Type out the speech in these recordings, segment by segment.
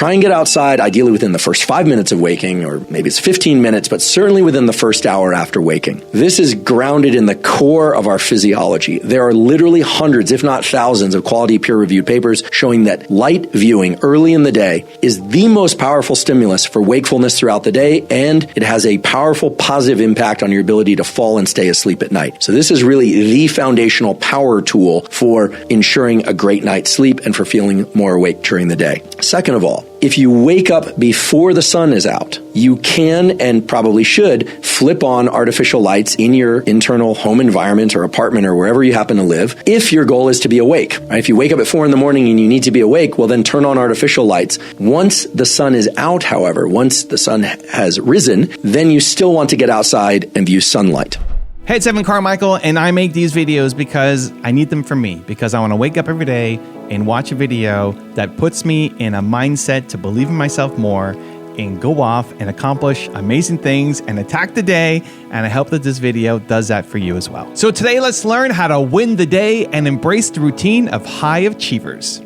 try and get outside, ideally within the first 5 minutes of waking, or maybe it's 15 minutes, but certainly within the first hour after waking. This is grounded in the core of our physiology. There are literally hundreds, if not thousands, of quality peer-reviewed papers showing that light viewing early in the day is the most powerful stimulus for wakefulness throughout the day, and it has a powerful positive impact on your ability to fall and stay asleep at night. So this is really the foundational power tool for ensuring a great night's sleep and for feeling more awake during the day. Second of all, if you wake up before the sun is out, you can and probably should flip on artificial lights in your internal home environment or apartment or wherever you happen to live if your goal is to be awake. Right? If you wake up at 4 a.m. and you need to be awake, well then turn on artificial lights. Once the sun is out, however, once the sun has risen, then you still want to get outside and view sunlight. Hey, it's Evan Carmichael, and I make these videos because I need them for me, because I want to wake up every day and watch a video that puts me in a mindset to believe in myself more and go off and accomplish amazing things and attack the day, and I hope that this video does that for you as well. So today, let's learn how to win the day and embrace the routine of high achievers.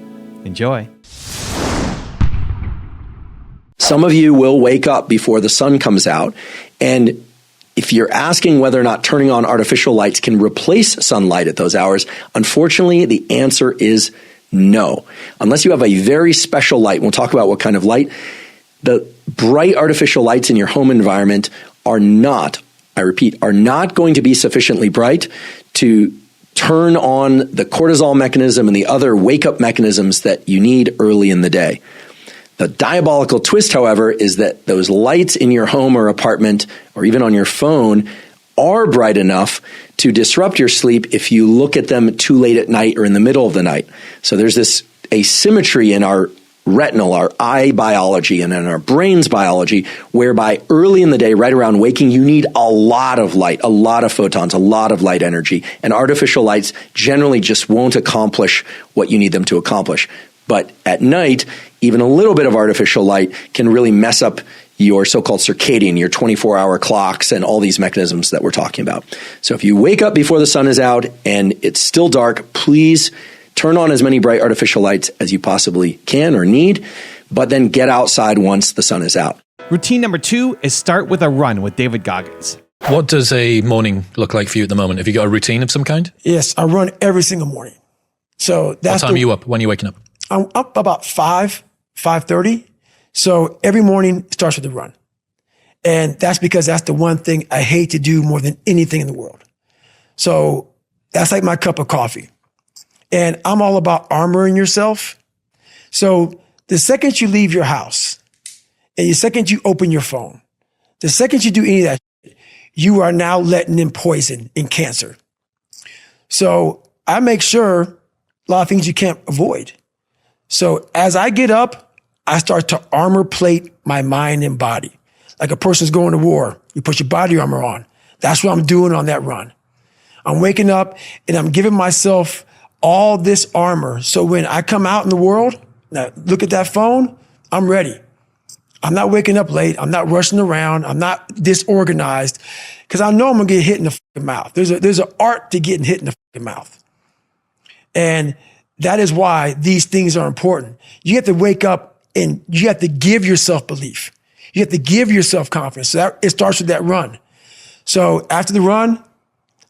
Enjoy. Some of you will wake up before the sun comes out, and if you're asking whether or not turning on artificial lights can replace sunlight at those hours, unfortunately, the answer is no. Unless you have a very special light, we'll talk about what kind of light, the bright artificial lights in your home environment are not, I repeat, are not going to be sufficiently bright to turn on the cortisol mechanism and the other wake-up mechanisms that you need early in the day. The diabolical twist, however, is that those lights in your home or apartment or even on your phone are bright enough to disrupt your sleep if you look at them too late at night or in the middle of the night. So there's this asymmetry in our retinal, our eye biology, and in our brain's biology, whereby early in the day, right around waking, you need a lot of light, a lot of photons, a lot of light energy, and artificial lights generally just won't accomplish what you need them to accomplish. But at night, even a little bit of artificial light can really mess up your so-called circadian, your 24-hour clocks, and all these mechanisms that we're talking about. So if you wake up before the sun is out and it's still dark, please turn on as many bright artificial lights as you possibly can or need, but then get outside once the sun is out. Routine number 2 is start with a run with David Goggins. What does a morning look like for you at the moment? Have you got a routine of some kind? Yes, I run every single morning. So that's what time are you up? When are you waking up? I'm up about 5:30. So every morning starts with a run. And that's because that's the one thing I hate to do more than anything in the world. So that's like my cup of coffee. And I'm all about armoring yourself. So the second you leave your house and the second you open your phone, the second you do any of that, you are now letting in poison and cancer. So I make sure a lot of things you can't avoid. So as I get up, I start to armor plate my mind and body. Like a person's going to war, you put your body armor on. That's what I'm doing on that run. I'm waking up and I'm giving myself all this armor. So when I come out in the world, now look at that phone, I'm ready. I'm not waking up late. I'm not rushing around. I'm not disorganized because I know I'm going to get hit in the fucking mouth. There's an art to getting hit in the fucking mouth. And that is why these things are important. You have to wake up and you have to give yourself belief. You have to give yourself confidence. So it starts with that run. So after the run,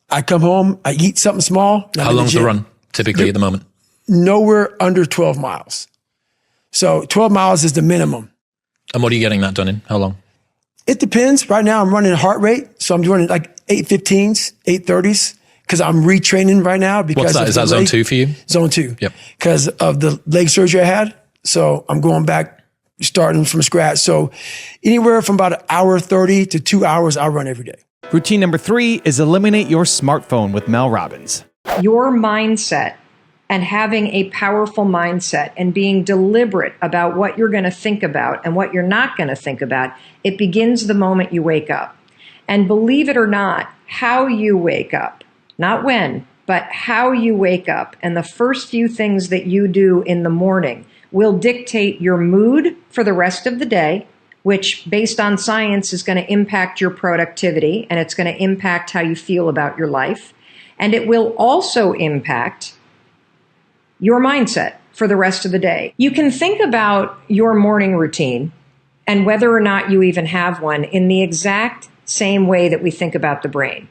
I come home, I eat something small. How long's the run typically at the moment? Nowhere under 12 miles. So 12 miles is the minimum. And what are you getting that done in? How long? It depends. Right now I'm running heart rate. So I'm doing like 8:15s, 8:30s. Because I'm retraining right now. Because what's that? Is that zone 2 for you? Zone 2. Yep. Because of the leg surgery I had. So I'm going back, starting from scratch. So anywhere from about 1:30 to 2 hours, I run every day. Routine number 3 is eliminate your smartphone with Mel Robbins. Your mindset and having a powerful mindset and being deliberate about what you're going to think about and what you're not going to think about, it begins the moment you wake up. And believe it or not, how you wake up, not when, but how you wake up and the first few things that you do in the morning will dictate your mood for the rest of the day, which based on science is going to impact your productivity and it's going to impact how you feel about your life. And it will also impact your mindset. for the rest of the day. You can think about your morning routine and whether or not you even have one in the exact same way that we think about the brain.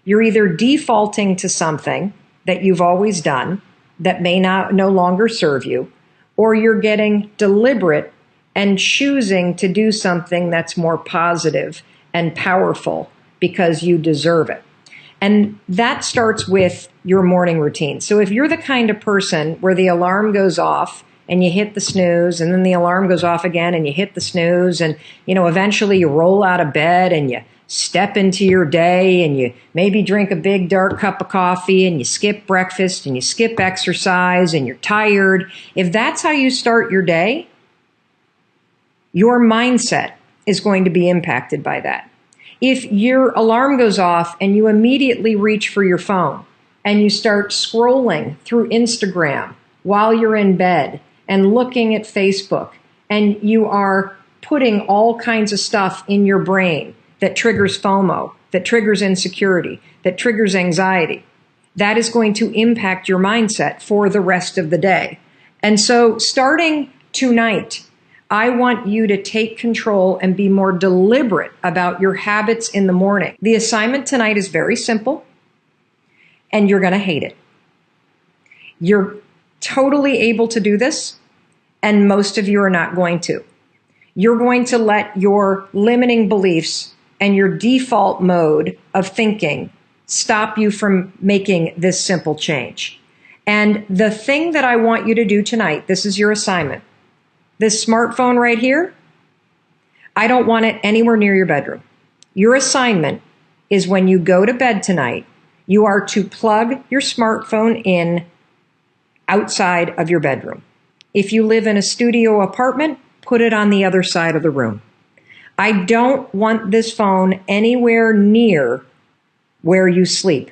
You're either defaulting to something that you've always done that may no longer serve you, or you're getting deliberate and choosing to do something that's more positive and powerful because you deserve it. And that starts with your morning routine. So if you're the kind of person where the alarm goes off and you hit the snooze, and then the alarm goes off again and you hit the snooze, and eventually you roll out of bed and you step into your day and you maybe drink a big dark cup of coffee and you skip breakfast and you skip exercise and you're tired. If that's how you start your day, your mindset is going to be impacted by that. If your alarm goes off and you immediately reach for your phone and you start scrolling through Instagram while you're in bed and looking at Facebook, and you are putting all kinds of stuff in your brain that triggers FOMO, that triggers insecurity, that triggers anxiety, that is going to impact your mindset for the rest of the day. And so starting tonight, I want you to take control and be more deliberate about your habits in the morning. The assignment tonight is very simple, and you're going to hate it. You're totally able to do this, and most of you are not going to. You're going to let your limiting beliefs and your default mode of thinking stop you from making this simple change. And the thing that I want you to do tonight, this is your assignment. This smartphone right here, I don't want it anywhere near your bedroom. Your assignment is when you go to bed tonight, you are to plug your smartphone in outside of your bedroom. If you live in a studio apartment, put it on the other side of the room. I don't want this phone anywhere near where you sleep.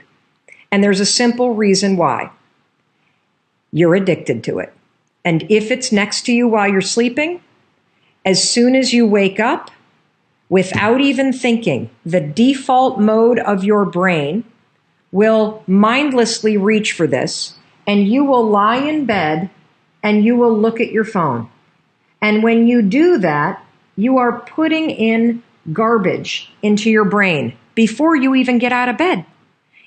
And there's a simple reason why. You're addicted to it. And if it's next to you while you're sleeping, as soon as you wake up, without even thinking, the default mode of your brain will mindlessly reach for this, and you will lie in bed and you will look at your phone. And when you do that, you are putting in garbage into your brain before you even get out of bed.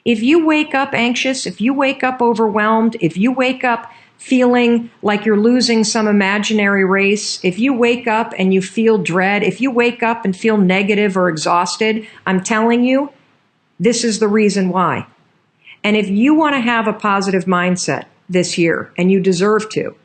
If you wake up anxious, if you wake up overwhelmed, if you wake up feeling like you're losing some imaginary race, if you wake up and you feel dread, if you wake up and feel negative or exhausted, I'm telling you, this is the reason why. And if you want to have a positive mindset this year, and you deserve to,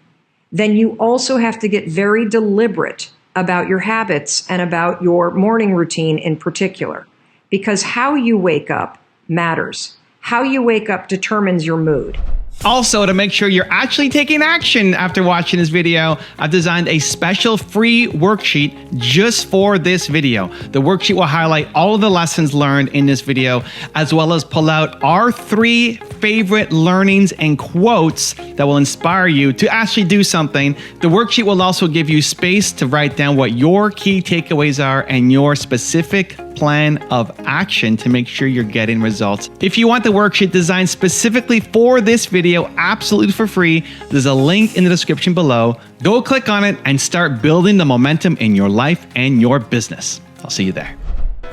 then you also have to get very deliberate about your habits and about your morning routine in particular. Because how you wake up matters. How you wake up determines your mood. Also, to make sure you're actually taking action after watching this video, I've designed a special free worksheet just for this video. The worksheet will highlight all of the lessons learned in this video, as well as pull out our 3 favorite learnings and quotes that will inspire you to actually do something. The worksheet will also give you space to write down what your key takeaways are and your specific plan of action to make sure you're getting results. If you want the worksheet designed specifically for this video, absolutely for free, there's a link in the description below. Go click on it and start building the momentum in your life and your business. I'll see you there.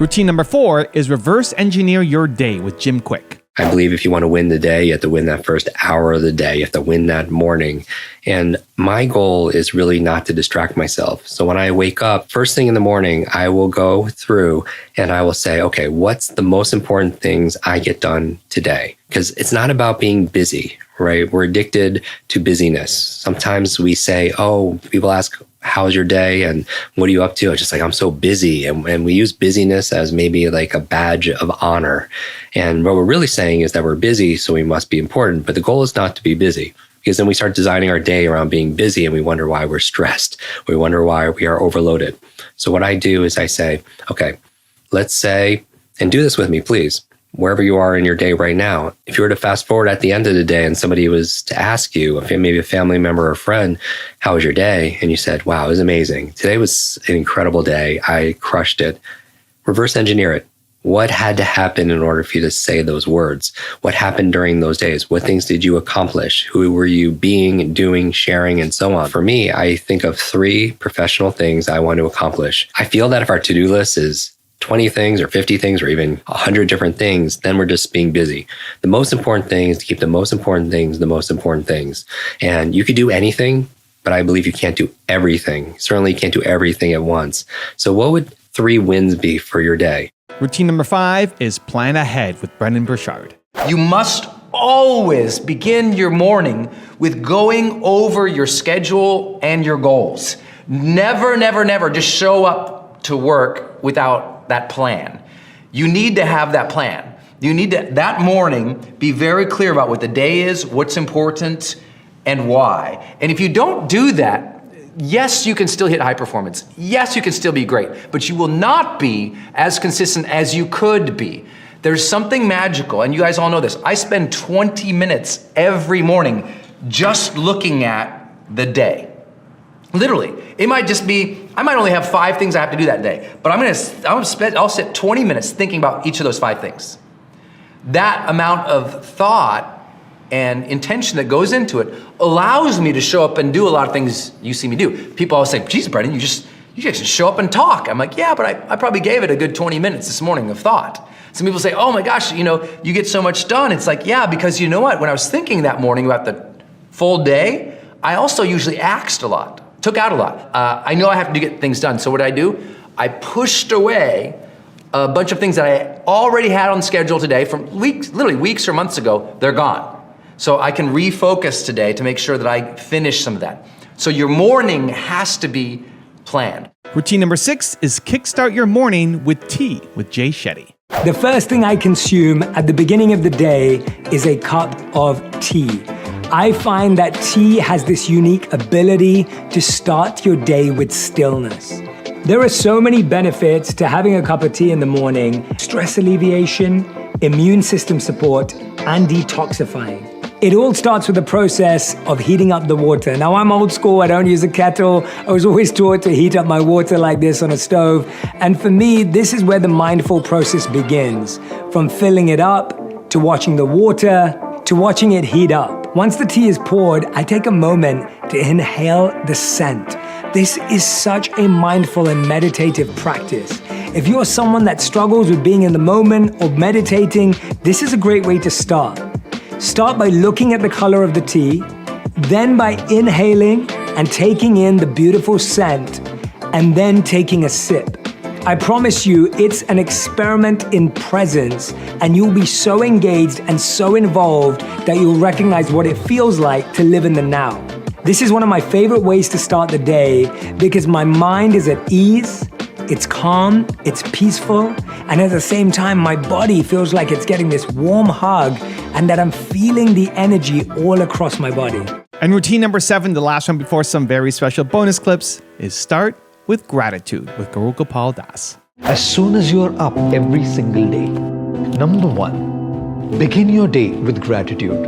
Routine number 4 is reverse engineer your day with Jim Kwik. I believe if you want to win the day, you have to win that first hour of the day. You have to win that morning. And my goal is really not to distract myself. So when I wake up, first thing in the morning, I will go through and I will say, okay, what's the most important things I get done today? Because it's not about being busy, right? We're addicted to busyness. Sometimes we say, oh, people ask, how's your day? And what are you up to? It's just like, I'm so busy. And we use busyness as maybe like a badge of honor. And what we're really saying is that we're busy, so we must be important. But the goal is not to be busy, because then we start designing our day around being busy and we wonder why we're stressed. We wonder why we are overloaded. So what I do is I say, okay, let's say, and do this with me, please, wherever you are in your day right now. If you were to fast forward at the end of the day and somebody was to ask you, maybe a family member or a friend, how was your day? And you said, wow, it was amazing. Today was an incredible day. I crushed it. Reverse engineer it. What had to happen in order for you to say those words? What happened during those days? What things did you accomplish? Who were you being, doing, sharing, and so on? For me, I think of 3 professional things I want to accomplish. I feel that if our to-do list is 20 things or 50 things or even 100 different things, then we're just being busy. The most important thing is to keep the most important things the most important things. And you could do anything, but I believe you can't do everything. Certainly you can't do everything at once. So what would 3 wins be for your day? Routine number 5 is plan ahead with Brendon Burchard. You must always begin your morning with going over your schedule and your goals. Never, never, never just show up to work without that plan. You need to have that plan. You need to, that morning, be very clear about what the day is, what's important, and why. And if you don't do that, yes, you can still hit high performance. Yes, you can still be great, but you will not be as consistent as you could be. There's something magical, and you guys all know this. I spend 20 minutes every morning just looking at the day. Literally, it might just be, I might only have 5 things I have to do that day, but I'll sit 20 minutes thinking about each of those 5 things. That amount of thought and intention that goes into it allows me to show up and do a lot of things you see me do. People always say, geez, Brendon, you just show up and talk. I'm like, yeah, but I probably gave it a good 20 minutes this morning of thought. Some people say, oh my gosh, you get so much done. It's like, yeah, because you know what? When I was thinking that morning about the full day, I also usually axed a lot, took out a lot. I know I have to get things done. So what did I do? I pushed away a bunch of things that I already had on schedule today from literally weeks or months ago. They're gone. So I can refocus today to make sure that I finish some of that. So your morning has to be planned. Routine number 6 is kickstart your morning with tea with Jay Shetty. The first thing I consume at the beginning of the day is a cup of tea. I find that tea has this unique ability to start your day with stillness. There are so many benefits to having a cup of tea in the morning: stress alleviation, immune system support, and detoxifying. It all starts with the process of heating up the water. Now, I'm old school. I don't use a kettle. I was always taught to heat up my water like this on a stove. And for me, this is where the mindful process begins. From filling it up, to watching the water, to watching it heat up. Once the tea is poured, I take a moment to inhale the scent. This is such a mindful and meditative practice. If you're someone that struggles with being in the moment or meditating, this is a great way to start. Start by looking at the color of the tea, then by inhaling and taking in the beautiful scent, and then taking a sip. I promise you, it's an experiment in presence, and you'll be so engaged and so involved that you'll recognize what it feels like to live in the now. This is one of my favorite ways to start the day because my mind is at ease, it's calm, it's peaceful, and at the same time, my body feels like it's getting this warm hug and that I'm feeling the energy all across my body. And routine number 7, the last one before some very special bonus clips, is start with gratitude with Gaur Gopal Das. As soon as you're up every single day, number 1, begin your day with gratitude.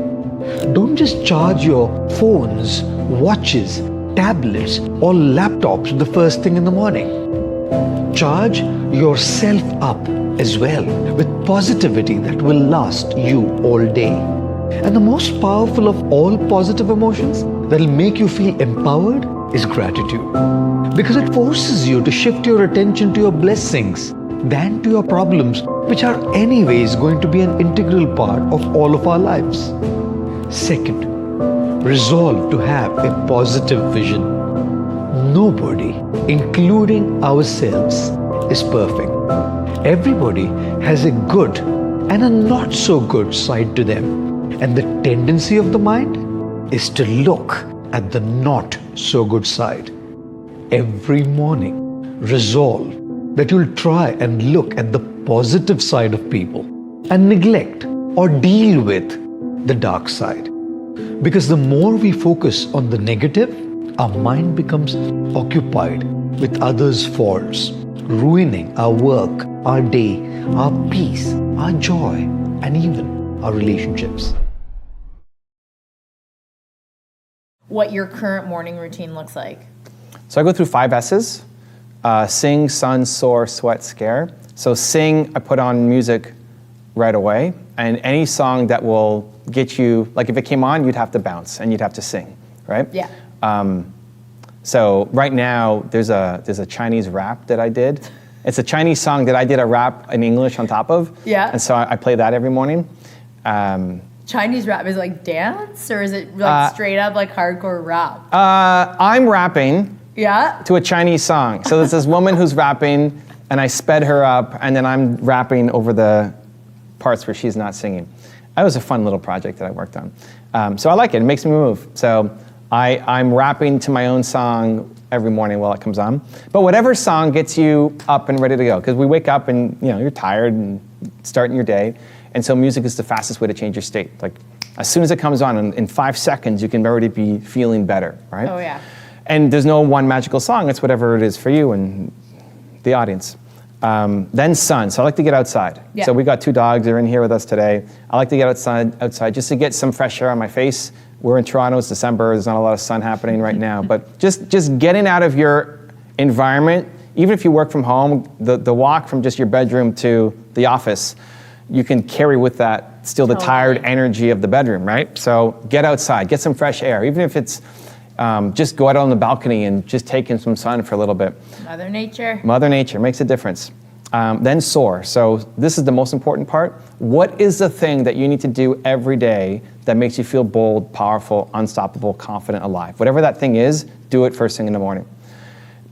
Don't just charge your phones, watches, tablets, or laptops the first thing in the morning. Charge yourself up as well with positivity that will last you all day. And the most powerful of all positive emotions that will make you feel empowered is gratitude. Because it forces you to shift your attention to your blessings than to your problems, which are anyways going to be an integral part of all of our lives. Second, resolve to have a positive vision. Nobody, including ourselves, is perfect. Everybody has a good and a not so good side to them. And the tendency of the mind is to look at the not so good side. Every morning, resolve that you'll try and look at the positive side of people and neglect or deal with the dark side. Because the more we focus on the negative, our mind becomes occupied with others' faults, ruining our work, our day, our peace, our joy, and even our relationships. What your current morning routine looks like. So I go through 5 S's: sing, sun, soar, sweat, scare. So sing, I put on music right away, and any song that will get you, like if it came on, you'd have to bounce and you'd have to sing, right? Yeah. So right now, there's a Chinese rap that I did. It's a Chinese song that I did a rap in English on top of. Yeah. And so I play that every morning. Chinese rap is like dance, or is it like straight up like hardcore rap? I'm rapping to a Chinese song. So there's this woman who's rapping, and I sped her up, and then I'm rapping over the parts where she's not singing. That was a fun little project that I worked on. So I like it. It makes me move. So I'm rapping to my own song every morning while it comes on. But whatever song gets you up and ready to go, because we wake up and you're tired and starting your day. And so music is the fastest way to change your state. Like as soon as it comes on, in 5 seconds, you can already be feeling better, right? Oh yeah. And there's no one magical song. It's whatever it is for you and the audience. Then sun. So I like to get outside. Yeah. So we got 2 dogs. They're in here with us today. I like to get outside just to get some fresh air on my face. We're in Toronto. It's December. There's not a lot of sun happening right now. But just getting out of your environment, even if you work from home, the walk from just your bedroom to the office, you can carry with that still the tired energy of the bedroom, right? So get outside, get some fresh air, even if it's just go out on the balcony and just take in some sun for a little bit. Mother Nature. Mother Nature makes a difference. Then soar. So this is the most important part. What is the thing that you need to do every day that makes you feel bold, powerful, unstoppable, confident, alive? Whatever that thing is, do it first thing in the morning.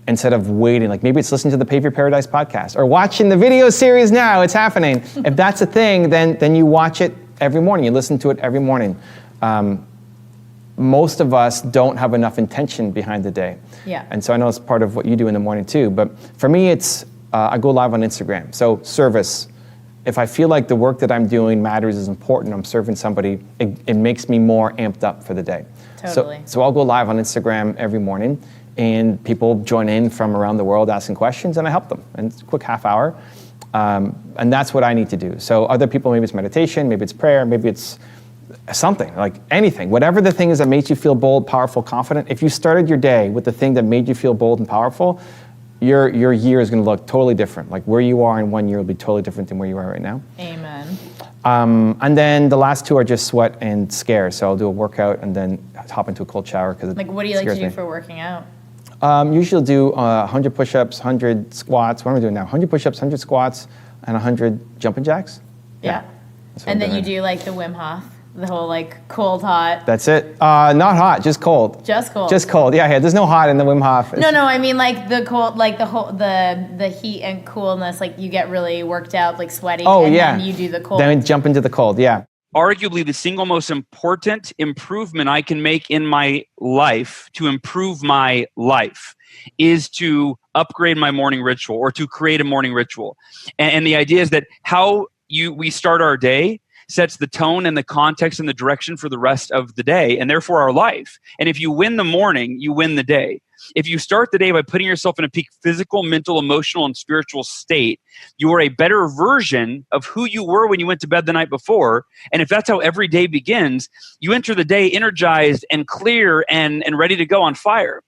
Instead of waiting, like maybe it's listening to the Pave Your Paradise podcast or watching the video series now, it's happening. If that's a thing, then you watch it every morning, you listen to it every morning. Most of us don't have enough intention behind the day. Yeah. And so I know it's part of what you do in the morning too, but for me it's, I go live on Instagram. So service, if I feel like the work that I'm doing matters, is important, I'm serving somebody, it makes me more amped up for the day. Totally. So I'll go live on Instagram every morning, and people join in from around the world asking questions, and I help them. And it's a quick half hour. And that's what I need to do. So other people, maybe it's meditation, maybe it's prayer, maybe it's something, like anything. Whatever the thing is that makes you feel bold, powerful, confident, if you started your day with the thing that made you feel bold and powerful, your year is going to look totally different. Like where you are in 1 year will be totally different than where you are right now. Amen. And then the last 2 are just sweat and scare. So I'll do a workout and then hop into a cold shower because Like, what do you like to do for working out? Usually I'll do 100 push-ups, 100 squats. What am I doing now? 100 push-ups, 100 squats, and 100 jumping jacks. Yeah. And then you do like the Wim Hof, the whole like cold, hot. That's it. Not hot, just cold. Just cold. Just cold. Yeah. There's no hot in the Wim Hof. No, I mean like the cold, like the whole the heat and coolness. Like you get really worked out, like sweaty. Oh, and yeah. Then you do the cold. Then jump into the cold. Yeah. Arguably the single most important improvement I can make in my life to improve my life is to upgrade my morning ritual or to create a morning ritual. And the idea is that how we start our day sets the tone and the context and the direction for the rest of the day and therefore our life. And if you win the morning, you win the day. If you start the day by putting yourself in a peak physical, mental, emotional, and spiritual state, you are a better version of who you were when you went to bed the night before. And if that's how every day begins, you enter the day energized and clear and ready to go on fire.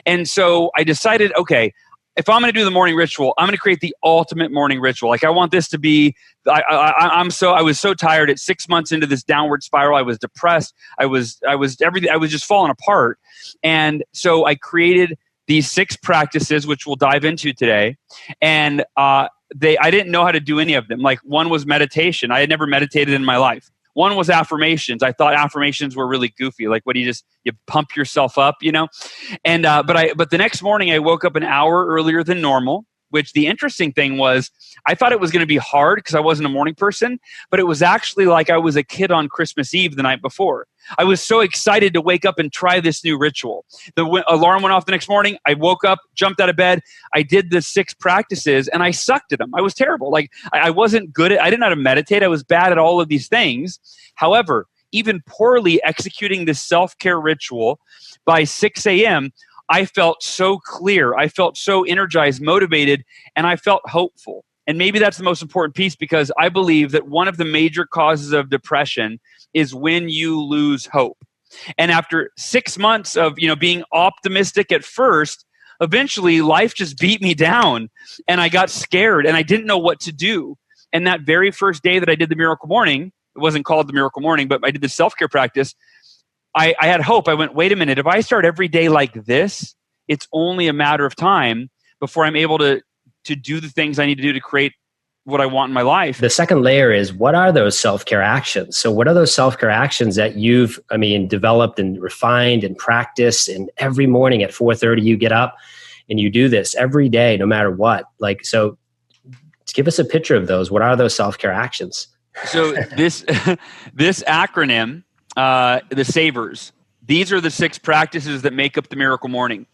And so I decided, okay, if I'm going to do the morning ritual, I'm going to create the ultimate morning ritual. Like I want this to be, I was so tired at 6 months into this downward spiral. I was depressed. I was just falling apart. And so I created these 6 practices, which we'll dive into today. And I didn't know how to do any of them. Like one was meditation. I had never meditated in my life. One was affirmations. I thought affirmations were really goofy. Like what you pump yourself up, you know? And, but the next morning I woke up an hour earlier than normal, which the interesting thing was I thought it was going to be hard because I wasn't a morning person, but it was actually like I was a kid on Christmas Eve the night before. I was so excited to wake up and try this new ritual. The alarm went off the next morning. I woke up, jumped out of bed. I did the 6 practices and I sucked at them. I was terrible. Like I wasn't good I didn't know how to meditate. I was bad at all of these things. However, even poorly executing this self-care ritual by 6 a.m., I felt so clear. I felt so energized, motivated, and I felt hopeful. And maybe that's the most important piece because I believe that one of the major causes of depression is when you lose hope. And after 6 months of being optimistic at first, eventually life just beat me down and I got scared and I didn't know what to do. And that very first day that I did the Miracle Morning, it wasn't called the Miracle Morning, but I did the self-care practice. I had hope. I went, wait a minute, if I start every day like this, it's only a matter of time before I'm able to do the things I need to do to create what I want in my life. The second layer is, what are those self-care actions? So what are those self-care actions that you've, developed and refined and practiced, and every morning at 4:30 you get up and you do this every day, no matter what? So give us a picture of those. What are those self-care actions? So this acronym, the SAVERS, these are the 6 practices that make up the Miracle Morning.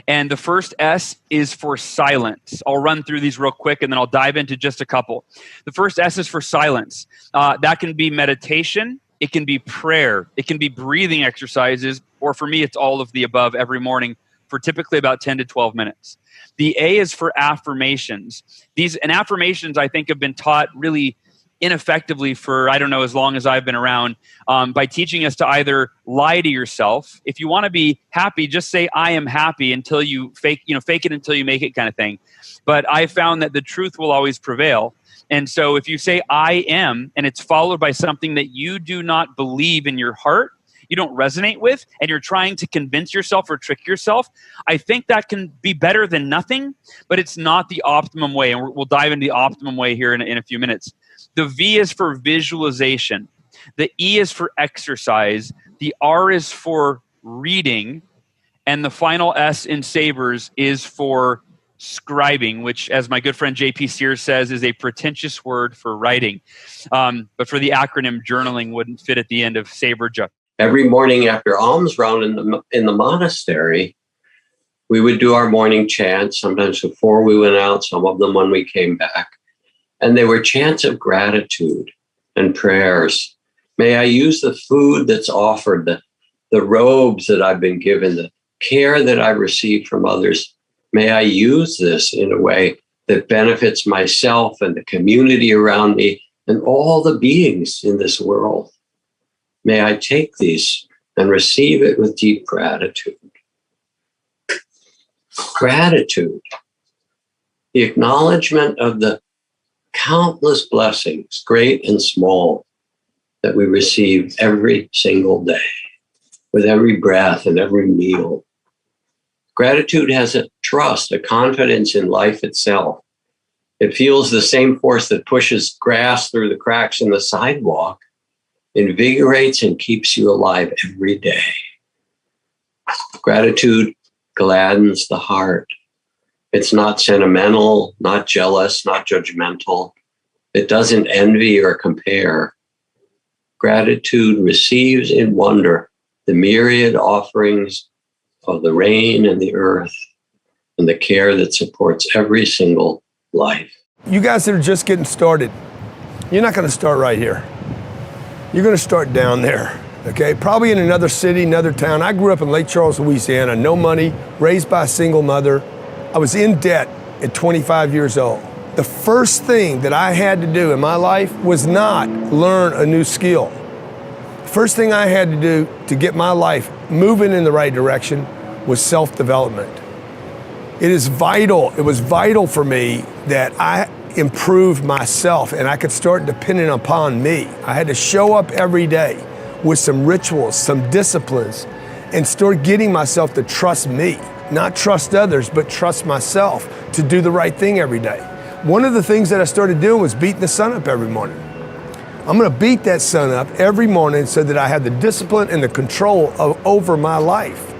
And the first S is for silence. I'll run through these real quick and then I'll dive into just a couple. The first S is for silence. That can be meditation. It can be prayer. It can be breathing exercises. Or for me, it's all of the above every morning for typically about 10 to 12 minutes. The A is for affirmations. And affirmations, I think, have been taught really ineffectively for, I don't know, as long as I've been around, by teaching us to either lie to yourself. If you want to be happy, just say, I am happy, until you fake it until you make it kind of thing. But I found that the truth will always prevail. And so if you say I am, and it's followed by something that you do not believe in your heart, you don't resonate with, and you're trying to convince yourself or trick yourself, I think that can be better than nothing, but it's not the optimum way. And we'll dive into the optimum way here in a few minutes. The V is for visualization. The E is for exercise. The R is for reading. And the final S in SAVERS is for scribing, which, as my good friend JP Sears says, is a pretentious word for writing. But for the acronym, journaling wouldn't fit at the end of SAVERJA. Every morning after alms round in the monastery, we would do our morning chants, sometimes before we went out, some of them when we came back. And they were chants of gratitude and prayers. May I use the food that's offered, the robes that I've been given, the care that I receive from others. May I use this in a way that benefits myself and the community around me and all the beings in this world. May I take these and receive it with deep gratitude. Gratitude, the acknowledgement of the countless blessings, great and small, that we receive every single day, with every breath and every meal. Gratitude has a trust, a confidence in life itself. It feels the same force that pushes grass through the cracks in the sidewalk, invigorates and keeps you alive every day. Gratitude gladdens the heart. It's not sentimental, not jealous, not judgmental. It doesn't envy or compare. Gratitude receives in wonder the myriad offerings of the rain and the earth and the care that supports every single life. You guys that are just getting started, you're not going to start right here. You're going to start down there, okay? Probably in another city, another town. I grew up in Lake Charles, Louisiana, no money, raised by a single mother. I was in debt at 25 years old. The first thing that I had to do in my life was not learn a new skill. The first thing I had to do to get my life moving in the right direction was self-development. It is vital. It was vital for me that I improved myself and I could start depending upon me. I had to show up every day with some rituals, some disciplines, and start getting myself to trust me. Not trust others, but trust myself to do the right thing every day. One of the things that I started doing was beating the sun up every morning. I'm gonna beat that sun up every morning so that I have the discipline and the control over my life.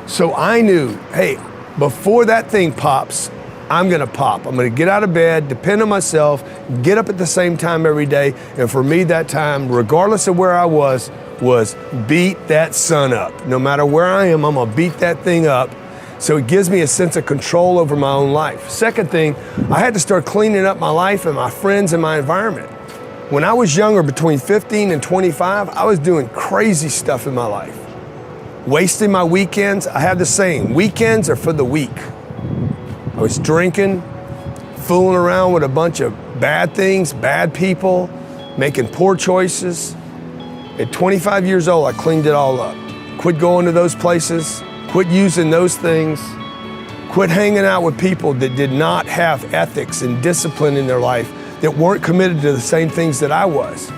So I knew, hey, before that thing pops, I'm gonna pop. I'm gonna get out of bed, depend on myself, get up at the same time every day. And for me, that time, regardless of where I was beat that sun up. No matter where I am, I'm gonna beat that thing up. So it gives me a sense of control over my own life. Second thing, I had to start cleaning up my life and my friends and my environment. When I was younger, between 15 and 25, I was doing crazy stuff in my life. Wasting my weekends. I have the saying, weekends are for the weak. I was drinking, fooling around with a bunch of bad things, bad people, making poor choices. At 25 years old, I cleaned it all up. Quit going to those places, quit using those things, Quit hanging out with people that did not have ethics and discipline in their life, that weren't committed to the same things that I was.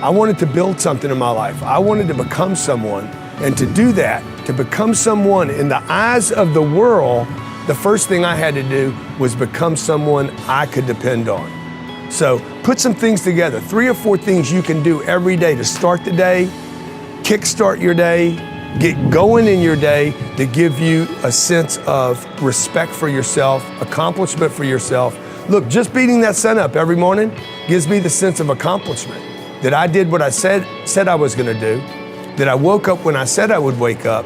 I wanted to build something in my life. I wanted to become someone. And to do that, to become someone in the eyes of the world, the first thing I had to do was become someone I could depend on. So put some things together, 3 or 4 things you can do every day to start the day, kickstart your day, get going in your day, to give you a sense of respect for yourself, accomplishment for yourself. Look, just beating that sun up every morning gives me the sense of accomplishment, that I did what I said I was gonna do, that I woke up when I said I would wake up,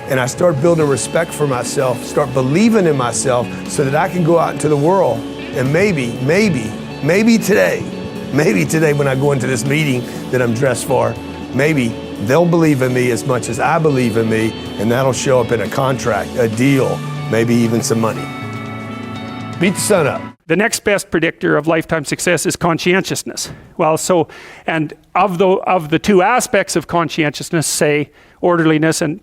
and I start building respect for myself, start believing in myself so that I can go out into the world and maybe today when I go into this meeting that I'm dressed for, maybe they'll believe in me as much as I believe in me, and that'll show up in a contract, a deal, maybe even some money. Beat the sun up. The next best predictor of lifetime success is conscientiousness. Well, so, and of the 2 aspects of conscientiousness, say orderliness and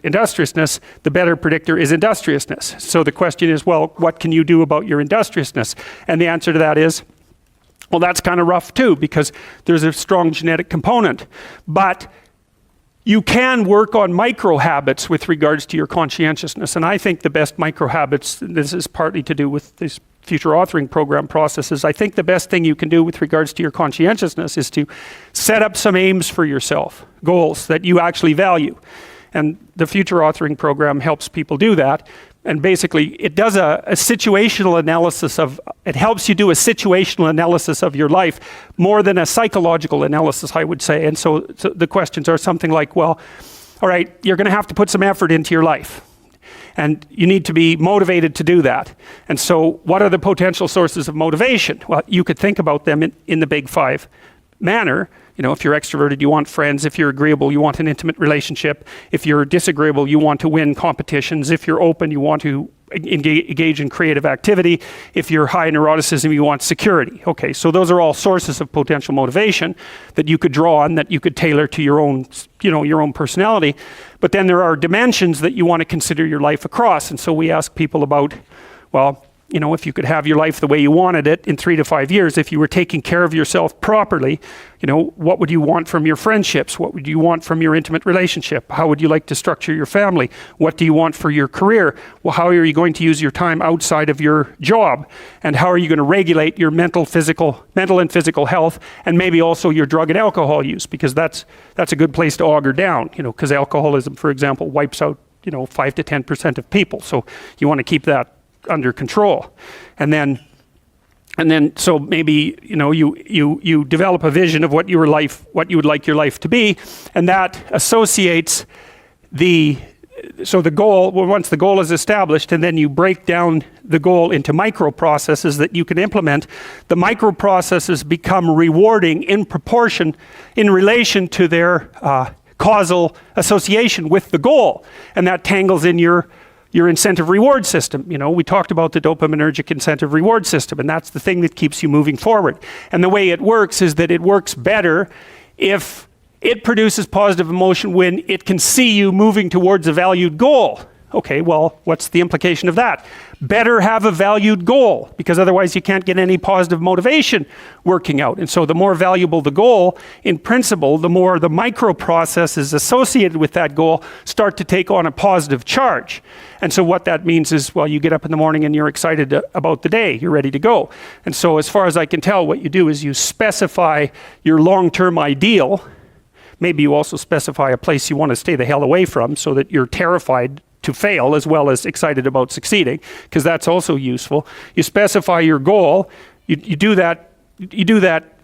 industriousness, the better predictor is industriousness. So the question is, well, what can you do about your industriousness? And the answer to that is, well, that's kind of rough too, because there's a strong genetic component. But you can work on micro habits with regards to your conscientiousness. And I think the best micro habits, this is partly to do with this future authoring program processes, I think the best thing you can do with regards to your conscientiousness is to set up some aims for yourself, goals that you actually value. And the future authoring program helps people do that. And basically, it does a situational analysis it helps you do a situational analysis of your life more than a psychological analysis, I would say. And so the questions are something like, well, all right, you're going to have to put some effort into your life. And you need to be motivated to do that. And so what are the potential sources of motivation? Well, you could think about them in the big 5 manner. You know, if you're extroverted, you want friends. If you're agreeable, you want an intimate relationship. If you're disagreeable, you want to win competitions. If you're open, you want to engage in creative activity. If you're high neuroticism, you want security. Okay, so those are all sources of potential motivation that you could draw on, that you could tailor to your own, your own personality. But then there are dimensions that you want to consider your life across. And so we ask people about, well, if you could have your life the way you wanted it in 3 to 5 years, if you were taking care of yourself properly, what would you want from your friendships? What would you want from your intimate relationship? How would you like to structure your family? What do you want for your career? Well, how are you going to use your time outside of your job? And how are you going to regulate your mental and physical health, and maybe also your drug and alcohol use? Because that's a good place to auger down, because alcoholism, for example, wipes out, 5 to 10% of people. So you want to keep that under control. And then so maybe you develop a vision of what you would like your life to be, and that associates the goal. Well, once the goal is established, and then you break down the goal into micro processes that you can implement, the micro processes become rewarding in proportion in relation to their causal association with the goal, and that tangles in your incentive reward system. We talked about the dopaminergic incentive reward system, and that's the thing that keeps you moving forward. And the way it works is that it works better if it produces positive emotion when it can see you moving towards a valued goal. Okay, well, what's the implication of that? Better have a valued goal, because otherwise you can't get any positive motivation working out. And so the more valuable the goal, in principle, the more the micro processes associated with that goal start to take on a positive charge. And so what that means is, well, you get up in the morning and you're excited about the day, you're ready to go. And so as far as I can tell, what you do is you specify your long-term ideal. Maybe you also specify a place you want to stay the hell away from, so that you're terrified to fail as well as excited about succeeding, because that's also useful. You specify your goal. You do that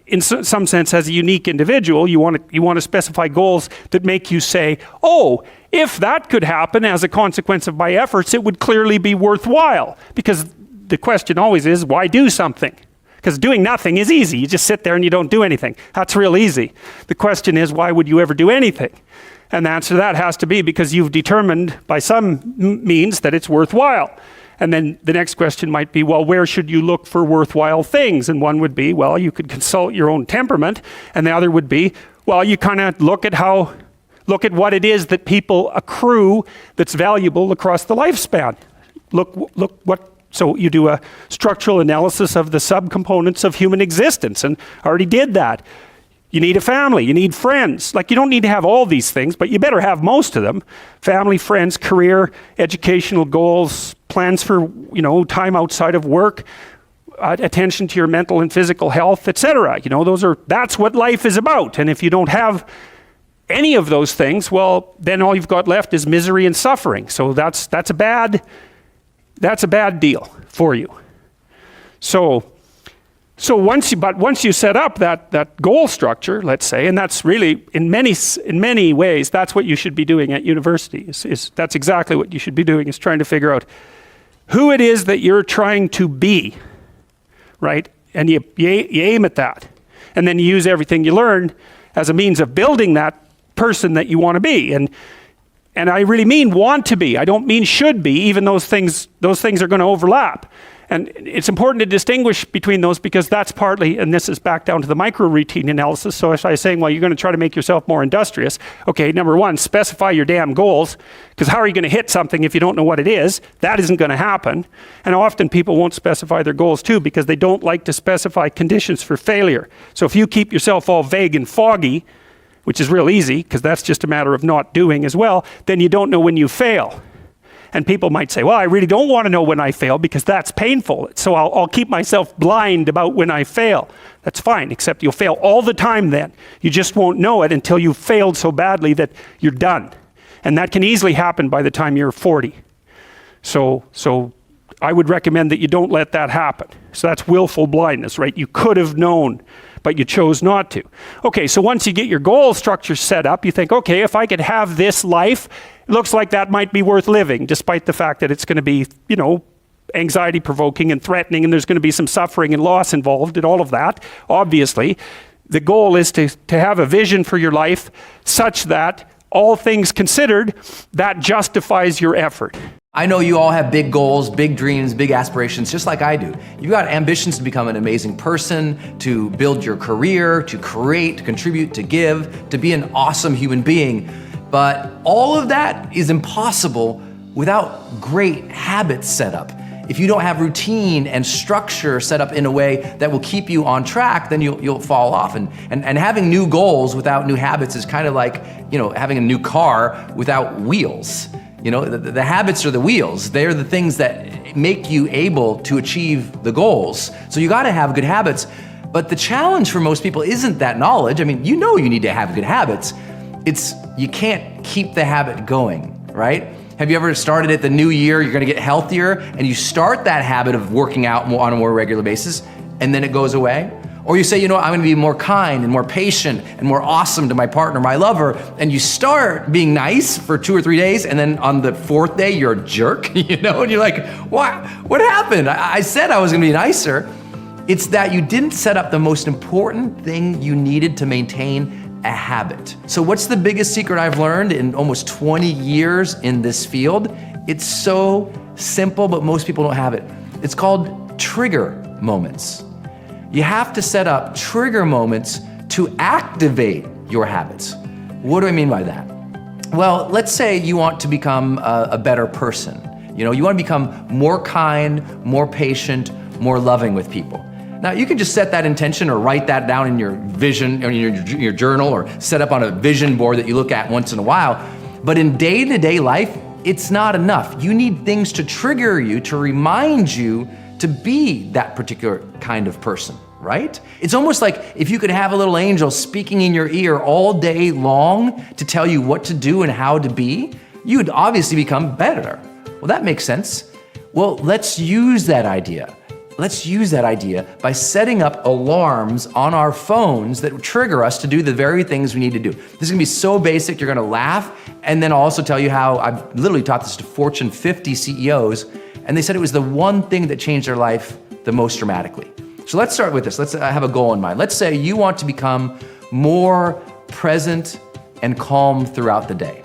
in some sense as a unique individual. You want to specify goals that make you say, oh, if that could happen as a consequence of my efforts, it would clearly be worthwhile. Because the question always is, why do something? Because doing nothing is easy. You just sit there and you don't do anything. That's real easy. The question is, why would you ever do anything? And the answer to that has to be because you've determined by some means that it's worthwhile. And then the next question might be, well, where should you look for worthwhile things? And one would be, well, you could consult your own temperament. And the other would be, well, you kind of look at what it is that people accrue that's valuable across the lifespan. look what. So you do a structural analysis of the subcomponents of human existence, and I already did that. You need a family, you need friends. Like, you don't need to have all these things, but you better have most of them. Family, friends, career, educational goals, plans for, time outside of work, attention to your mental and physical health, etc. That's what life is about. And if you don't have any of those things, well, then all you've got left is misery and suffering. So that's a bad deal for you. So once you set up that goal structure, let's say, and that's really in many ways that's what you should be doing at university. That's exactly what you should be doing, is trying to figure out who it is that you're trying to be, right? And you aim at that, and then you use everything you learn as a means of building that person that you want to be. And I really mean want to be. I don't mean should be, even those things are going to overlap. And it's important to distinguish between those, because that's partly, and this is back down to the micro routine analysis. So if I was saying, well, you're going to try to make yourself more industrious. Okay, number one, specify your damn goals, because how are you going to hit something if you don't know what it is? That isn't going to happen. And often people won't specify their goals too, because they don't like to specify conditions for failure. So if you keep yourself all vague and foggy, which is real easy, because that's just a matter of not doing as well, then you don't know when you fail. And people might say, well, I really don't want to know when I fail because that's painful. So I'll keep myself blind about when I fail. That's fine, except you'll fail all the time then. You just won't know it until you've failed so badly that you're done. And that can easily happen by the time you're 40. So I would recommend that you don't let that happen. So that's willful blindness, right? You could have known, but you chose not to. Okay, so once you get your goal structure set up, you think, okay, if I could have this life, it looks like that might be worth living, despite the fact that it's going to be, anxiety provoking and threatening, and there's going to be some suffering and loss involved and all of that. Obviously, the goal is to have a vision for your life such that, all things considered, that justifies your effort. I know you all have big goals, big dreams, big aspirations, just like I do. You've got ambitions to become an amazing person, to build your career, to create, to contribute, to give, to be an awesome human being. But all of that is impossible without great habits set up. If you don't have routine and structure set up in a way that will keep you on track, then you'll fall off. And having new goals without new habits is kind of like, having a new car without wheels. The habits are the wheels. They're the things that make you able to achieve the goals. So you got to have good habits. But the challenge for most people isn't that knowledge. I mean, you need to have good habits. It's you can't keep the habit going, right? Have you ever started at the new year, you're going to get healthier, and you start that habit of working out on a more regular basis, and then it goes away? Or you say, I'm going to be more kind and more patient and more awesome to my partner, my lover, and you start being nice for 2 or 3 days, and then on the 4th day, you're a jerk, and you're like, what happened? I said I was going to be nicer. It's that you didn't set up the most important thing you needed to maintain a habit. So what's the biggest secret I've learned in almost 20 years in this field? It's so simple, but most people don't have it. It's called trigger moments. You have to set up trigger moments to activate your habits. What do I mean by that? Well, let's say you want to become a better person. You want to become more kind, more patient, more loving with people. Now, you can just set that intention or write that down in your vision or in your journal, or set up on a vision board that you look at once in a while. But in day-to-day life, it's not enough. You need things to trigger you, to remind you to be that particular kind of person, right? It's almost like if you could have a little angel speaking in your ear all day long to tell you what to do and how to be, you'd obviously become better. Well, that makes sense. Well, let's use that idea. Let's use that idea by setting up alarms on our phones that trigger us to do the very things we need to do. This is gonna be so basic, you're gonna laugh, and then I'll also tell you how I've literally taught this to Fortune 50 CEOs, and they said it was the one thing that changed their life the most dramatically. So let's start with this. Let's have a goal in mind. Let's say you want to become more present and calm throughout the day.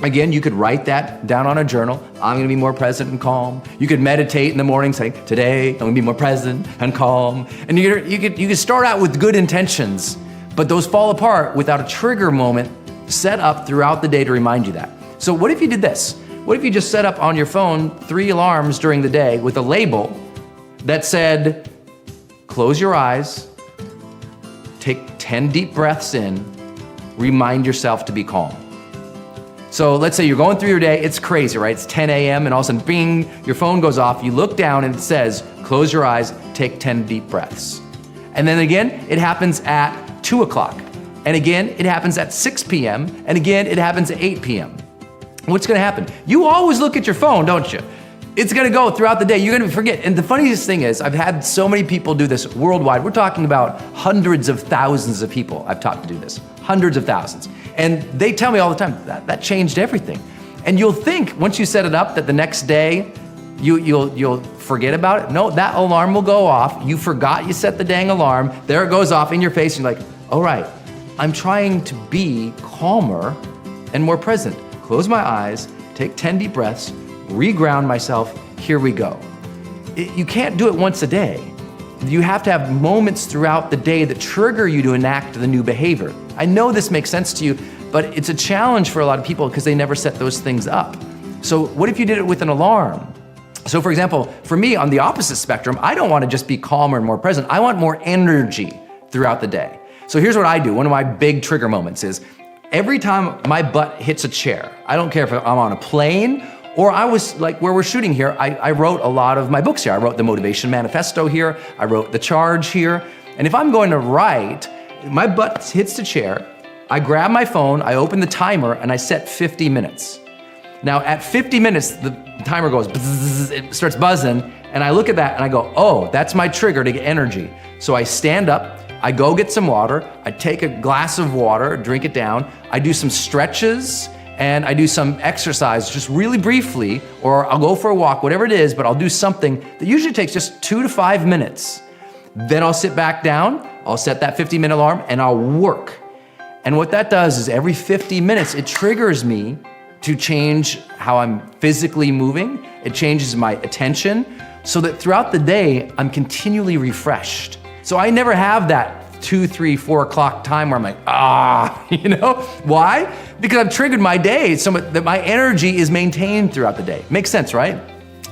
Again, you could write that down on a journal. I'm gonna be more present and calm. You could meditate in the morning saying, today I'm gonna be more present and calm. And you could start out with good intentions, but those fall apart without a trigger moment set up throughout the day to remind you that. So what if you did this? What if you just set up on your phone 3 alarms during the day with a label that said, close your eyes, take 10 deep breaths in, remind yourself to be calm. So let's say you're going through your day, it's crazy, right? It's 10 a.m. and all of a sudden, bing, your phone goes off, you look down and it says, close your eyes, take 10 deep breaths. And then again, it happens at 2 o'clock. And again, it happens at 6 p.m. And again, it happens at 8 p.m. What's gonna happen? You always look at your phone, don't you? It's gonna go throughout the day, you're gonna forget. And the funniest thing is, I've had so many people do this worldwide. We're talking about hundreds of thousands of people I've taught to do this, hundreds of thousands. And they tell me all the time, that changed everything. And you'll think, once you set it up, that the next day, you'll forget about it. No, that alarm will go off. You forgot you set the dang alarm. There it goes off in your face, and you're like, all right, I'm trying to be calmer and more present. Close my eyes, take 10 deep breaths, reground myself, here we go. You can't do it once a day. You have to have moments throughout the day that trigger you to enact the new behavior. I know this makes sense to you, but it's a challenge for a lot of people because they never set those things up. So what if you did it with an alarm? So for example, for me on the opposite spectrum, I don't want to just be calmer and more present. I want more energy throughout the day. So here's what I do. One of my big trigger moments is every time my butt hits a chair, I don't care if I'm on a plane or I was like where we're shooting here, I wrote a lot of my books here. I wrote the Motivation Manifesto here. I wrote The Charge here. And if I'm going to write, my butt hits the chair, I grab my phone, I open the timer, and I set 50 minutes. Now at 50 minutes, the timer goes, bzzz, it starts buzzing, and I look at that and I go, oh, that's my trigger to get energy. So I stand up, I go get some water, I take a glass of water, drink it down, I do some stretches, and I do some exercise just really briefly, or I'll go for a walk, whatever it is, but I'll do something that usually takes just 2 to 5 minutes. Then I'll sit back down, I'll set that 50-minute alarm, and I'll work. And what that does is every 50 minutes, it triggers me to change how I'm physically moving. It changes my attention so that throughout the day, I'm continually refreshed. So I never have that 2, 3, 4 o'clock time where I'm like, you know? Why? Because I've triggered my day so that my energy is maintained throughout the day. Makes sense, right?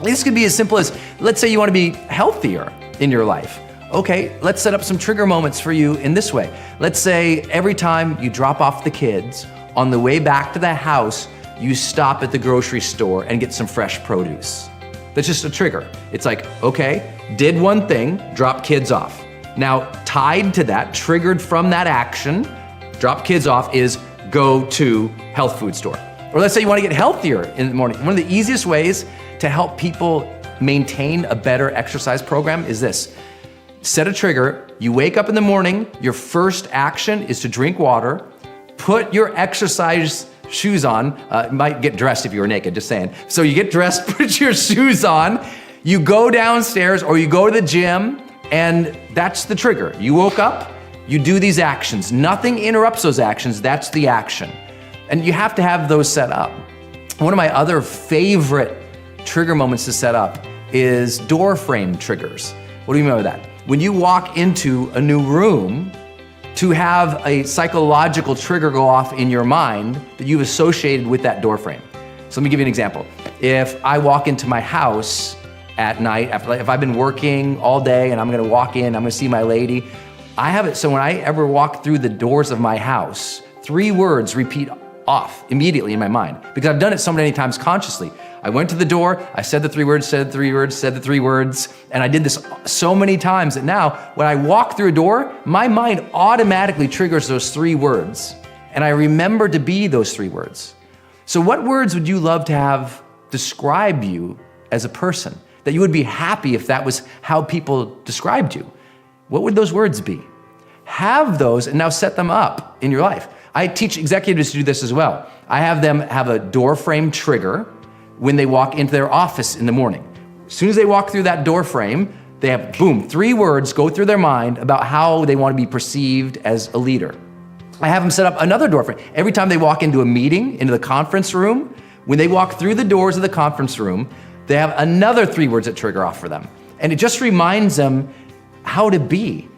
This could be as simple as, let's say you want to be healthier in your life. Okay, let's set up some trigger moments for you in this way. Let's say every time you drop off the kids, on the way back to the house, you stop at the grocery store and get some fresh produce. That's just a trigger. It's like, okay, did one thing, drop kids off. Now, tied to that, triggered from that action, drop kids off, is go to health food store. Or let's say you want to get healthier in the morning. One of the easiest ways to help people maintain a better exercise program is this. Set a trigger, you wake up in the morning, your first action is to drink water, put your exercise shoes on, might get dressed if you were naked, just saying. So you get dressed, put your shoes on, you go downstairs or you go to the gym, and that's the trigger. You woke up, you do these actions. Nothing interrupts those actions, that's the action. And you have to have those set up. One of my other favorite trigger moments to set up is door frame triggers. What do you mean by that? When you walk into a new room, to have a psychological trigger go off in your mind that you've associated with that door frame. So let me give you an example. If I walk into my house at night, if I've been working all day and I'm gonna walk in, I'm gonna see my lady, I have it so when I ever walk through the doors of my house, 3 words repeat off immediately in my mind because I've done it so many times consciously. I went to the door, I said the 3 words, said the 3 words, said the 3 words, and I did this so many times that now when I walk through a door, my mind automatically triggers those 3 words and I remember to be those 3 words. So what words would you love to have describe you as a person? That you would be happy if that was how people described you? What would those words be? Have those and now set them up in your life. I teach executives to do this as well. I have them have a door frame trigger when they walk into their office in the morning. As soon as they walk through that door frame, they have, boom, 3 words go through their mind about how they want to be perceived as a leader. I have them set up another door frame. Every time they walk into a meeting, into the conference room, when they walk through the doors of the conference room, they have another 3 words that trigger off for them. And it just reminds them how to be.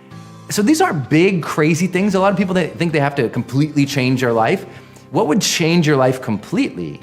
So these aren't big, crazy things. A lot of people think they have to completely change their life. What would change your life completely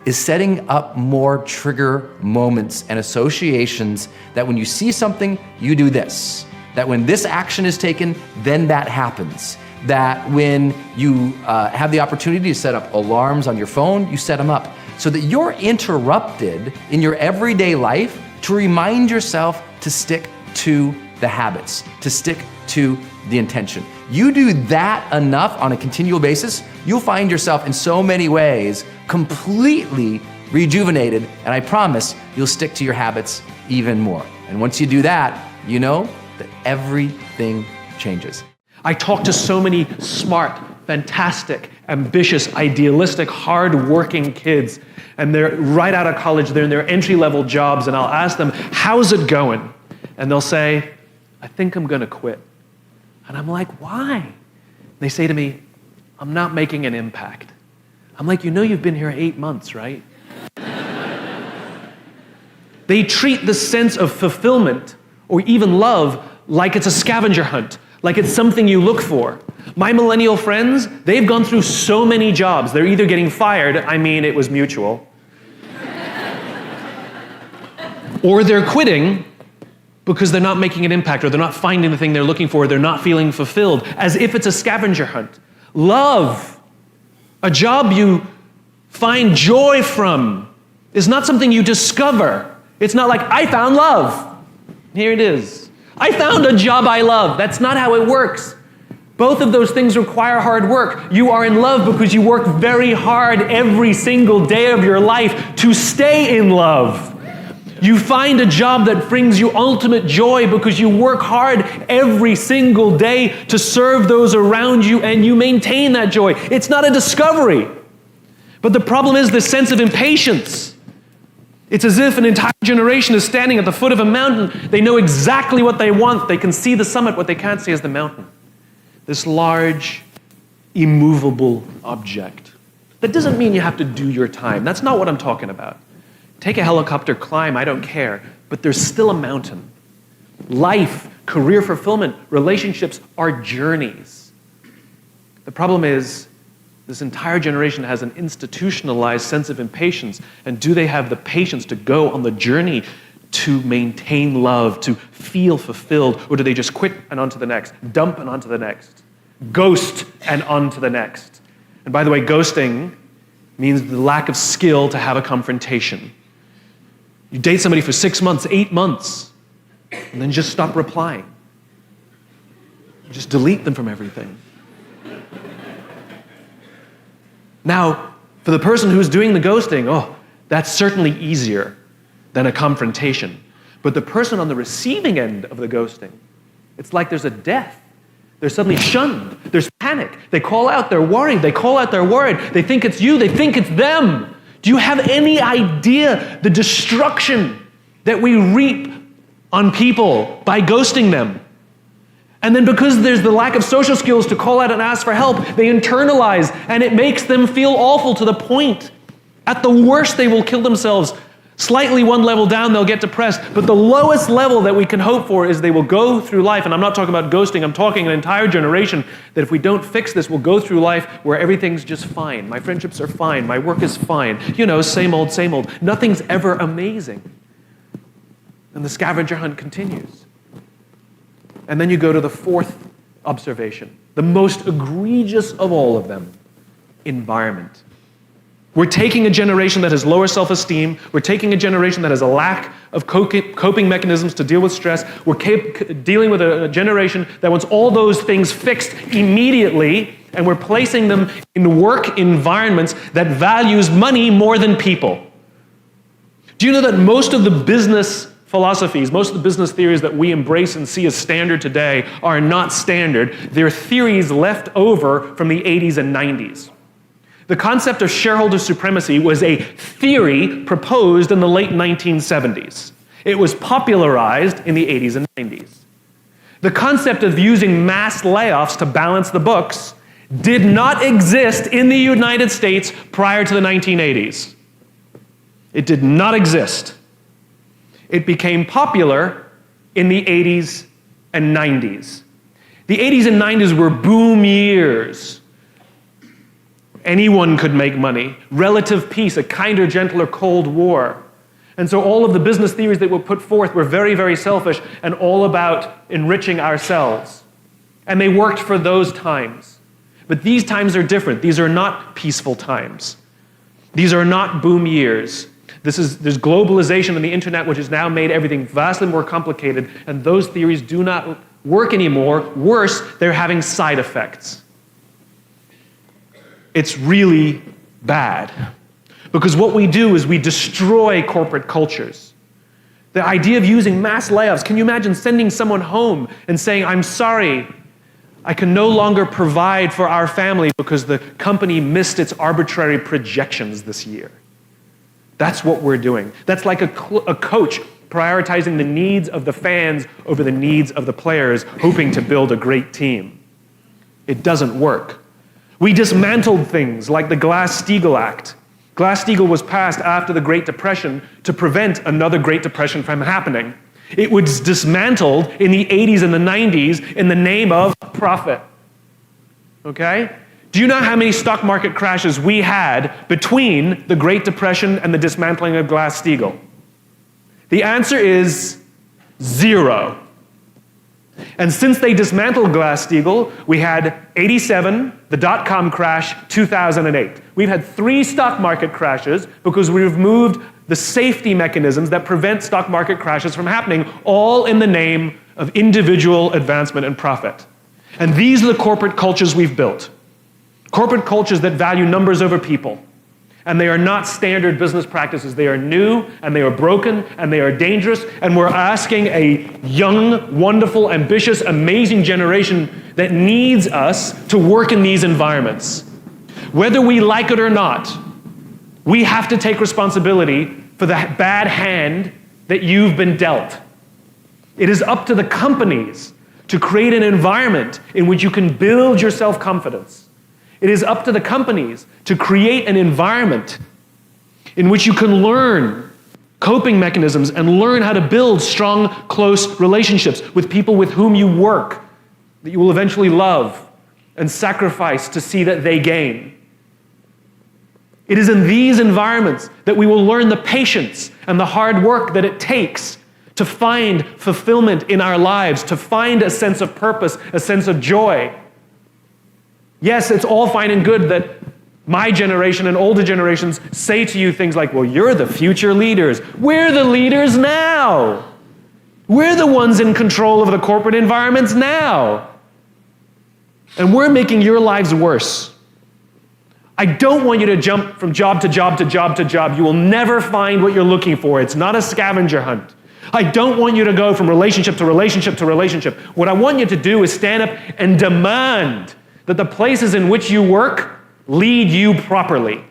is setting up more trigger moments and associations that when you see something, you do this. That when this action is taken, then that happens. That when you have the opportunity to set up alarms on your phone, you set them up so that you're interrupted in your everyday life to remind yourself to stick to the habits, to stick to the intention. You do that enough on a continual basis, you'll find yourself in so many ways completely rejuvenated, and I promise you'll stick to your habits even more. And once you do that, you know that everything changes. I talk to so many smart, fantastic, ambitious, idealistic, hard-working kids, and they're right out of college, they're in their entry-level jobs, and I'll ask them, how's it going? And they'll say, I think I'm gonna quit. And I'm like, why? They say to me, I'm not making an impact. I'm like, you know you've been here 8 months, right? They treat the sense of fulfillment or even love like it's a scavenger hunt, like it's something you look for. My millennial friends, they've gone through so many jobs. They're either getting fired, I mean, it was mutual, or they're quitting because they're not making an impact, or they're not finding the thing they're looking for, they're not feeling fulfilled, as if it's a scavenger hunt. Love, a job you find joy from, is not something you discover. It's not like, I found love. Here it is. I found a job I love. That's not how it works. Both of those things require hard work. You are in love because you work very hard every single day of your life to stay in love. You find a job that brings you ultimate joy because you work hard every single day to serve those around you, and you maintain that joy. It's not a discovery. But the problem is the sense of impatience. It's as if an entire generation is standing at the foot of a mountain. They know exactly what they want. They can see the summit. What they can't see is the mountain. This large, immovable object. That doesn't mean you have to do your time. That's not what I'm talking about. Take a helicopter, climb, I don't care. But there's still a mountain. Life, career fulfillment, relationships are journeys. The problem is, this entire generation has an institutionalized sense of impatience. And do they have the patience to go on the journey to maintain love, to feel fulfilled? Or do they just quit and on to the next, dump and on to the next, ghost and on to the next? And by the way, ghosting means the lack of skill to have a confrontation. You date somebody for 6 months, 8 months, and then just stop replying. Just delete them from everything. Now, for the person who's doing the ghosting, oh, that's certainly easier than a confrontation. But the person on the receiving end of the ghosting, it's like there's a death. They're suddenly shunned. There's panic. They call out, they're worried. They call out, they're worried. They think it's you. They think it's them. Do you have any idea the destruction that we reap on people by ghosting them? And then because there's the lack of social skills to call out and ask for help, they internalize, and it makes them feel awful to the point. At the worst, they will kill themselves. Slightly one level down, they'll get depressed. But the lowest level that we can hope for is they will go through life, and I'm not talking about ghosting, I'm talking an entire generation that if we don't fix this, we'll go through life where everything's just fine. My friendships are fine, my work is fine. You know, same old, same old. Nothing's ever amazing. And the scavenger hunt continues. And then you go to the fourth observation, the most egregious of all of them, environment. We're taking a generation that has lower self-esteem. We're taking a generation that has a lack of coping mechanisms to deal with stress. We're dealing with a generation that wants all those things fixed immediately, and we're placing them in work environments that values money more than people. Do you know that most of the business philosophies, most of the business theories that we embrace and see as standard today are not standard? They're theories left over from the 80s and 90s. The concept of shareholder supremacy was a theory proposed in the late 1970s. It was popularized in the 80s and 90s. The concept of using mass layoffs to balance the books did not exist in the United States prior to the 1980s. It did not exist. It became popular in the 80s and 90s. The 80s and 90s were boom years Anyone could make money. Relative peace, a kinder, gentler Cold War. And so all of the business theories that were put forth were very, very selfish and all about enriching ourselves. And they worked for those times. But these times are different. These are not peaceful times. These are not boom years. There's globalization and the internet, which has now made everything vastly more complicated, and those theories do not work anymore. Worse, they're having side effects. It's really bad. Because what we do is we destroy corporate cultures. The idea of using mass layoffs, can you imagine sending someone home and saying, I'm sorry, I can no longer provide for our family because the company missed its arbitrary projections this year. That's what we're doing. That's like a coach prioritizing the needs of the fans over the needs of the players, hoping to build a great team. It doesn't work. We dismantled things like the Glass-Steagall Act. Glass-Steagall was passed after the Great Depression to prevent another Great Depression from happening. It was dismantled in the 80s and the 90s in the name of profit. Okay? Do you know how many stock market crashes we had between the Great Depression and the dismantling of Glass-Steagall? The answer is 0. And since they dismantled Glass-Steagall, we had 87, the dot-com crash, 2008. We've had 3 stock market crashes because we removed the safety mechanisms that prevent stock market crashes from happening, all in the name of individual advancement and profit. And these are the corporate cultures we've built. Corporate cultures that value numbers over people. And they are not standard business practices. They are new, and they are broken, and they are dangerous, and we're asking a young, wonderful, ambitious, amazing generation that needs us to work in these environments. Whether we like it or not, we have to take responsibility for the bad hand that you've been dealt. It is up to the companies to create an environment in which you can build your self-confidence. It is up to the companies to create an environment in which you can learn coping mechanisms and learn how to build strong, close relationships with people with whom you work, that you will eventually love and sacrifice to see that they gain. It is in these environments that we will learn the patience and the hard work that it takes to find fulfillment in our lives, to find a sense of purpose, a sense of joy. Yes, it's all fine and good that my generation and older generations say to you things like, well, you're the future leaders. We're the leaders now. We're the ones in control of the corporate environments now. And we're making your lives worse. I don't want you to jump from job to job to job to job. You will never find what you're looking for. It's not a scavenger hunt. I don't want you to go from relationship to relationship to relationship. What I want you to do is stand up and demand that the places in which you work lead you properly.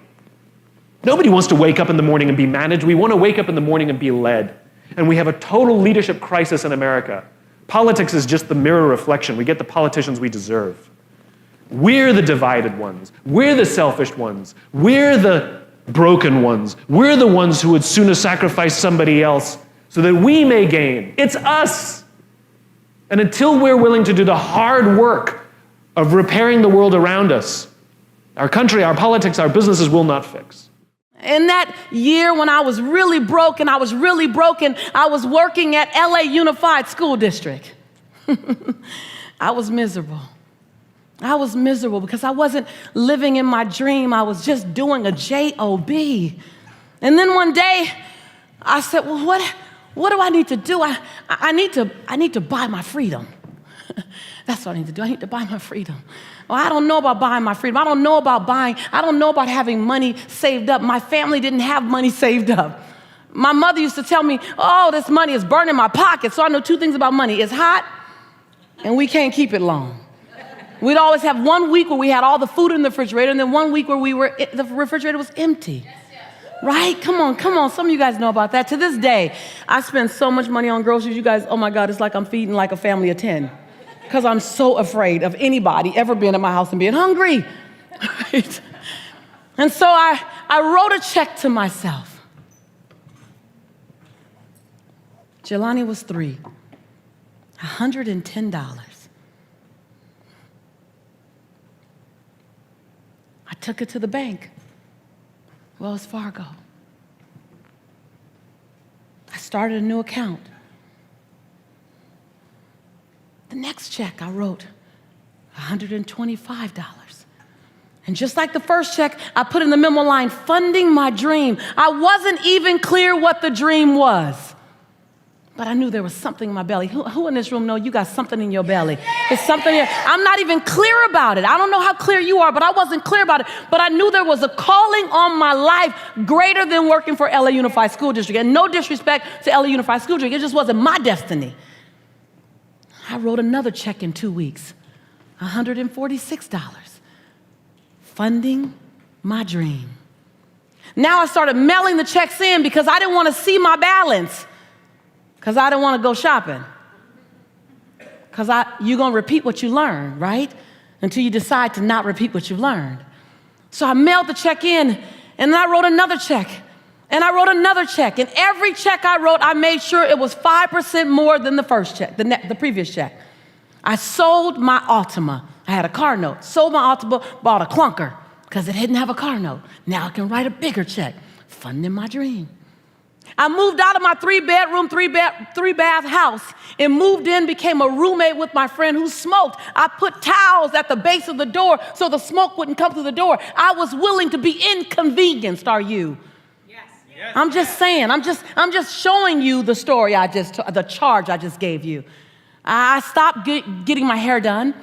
Nobody wants to wake up in the morning and be managed. We want to wake up in the morning and be led. And we have a total leadership crisis in America. Politics is just the mirror reflection. We get the politicians we deserve. We're the divided ones. We're the selfish ones. We're the broken ones. We're the ones who would sooner sacrifice somebody else so that we may gain. It's us. And until we're willing to do the hard work of repairing the world around us, our country, our politics, our businesses will not fix. In that year when I was really broken, I was working at LA Unified School District. I was miserable. I was miserable because I wasn't living in my dream. I was just doing a job. And then one day, I said, well, what do I need to do? I need to buy my freedom. That's what I need to do. I need to buy my freedom. Well, I don't know about buying my freedom. I don't know about having money saved up. My family didn't have money saved up. My mother used to tell me, oh, this money is burning my pocket. So I know 2 things about money. It's hot, and we can't keep it long. We'd always have 1 week where we had all the food in the refrigerator, and then 1 week where the refrigerator was empty. Right? Come on. Some of you guys know about that. To this day, I spend so much money on groceries. You guys, oh my God, it's like I'm feeding like a family of 10. Because I'm so afraid of anybody ever being at my house and being hungry. Right? And so I wrote a check to myself. Jelani was 3. $110. I took it to the bank, Wells Fargo. I started a new account. The next check I wrote, $125. And just like the first check, I put in the memo line, funding my dream. I wasn't even clear what the dream was. But I knew there was something in my belly. Who in this room know you got something in your belly? There's something here. I'm not even clear about it. I don't know how clear you are, but I wasn't clear about it. But I knew there was a calling on my life greater than working for LA Unified School District. And no disrespect to LA Unified School District. It just wasn't my destiny. I wrote another check in 2 weeks, $146. Funding my dream. Now I started mailing the checks in because I didn't want to see my balance. Because I didn't want to go shopping. Because you're going to repeat what you learned, right? Until you decide to not repeat what you've learned. So I mailed the check in, and then I wrote another check. And I wrote another check. And every check I wrote, I made sure it was 5% more than the first check, the previous check. I sold my Altima. I had a car note. Sold my Altima, bought a clunker because it didn't have a car note. Now I can write a bigger check, funding my dream. I moved out of my 3-bedroom, 3-bath house and moved in, became a roommate with my friend who smoked. I put towels at the base of the door so the smoke wouldn't come through the door. I was willing to be inconvenienced, are you? Yes. I'm just saying, I'm just showing you the story the charge I just gave you. I stopped getting my hair done.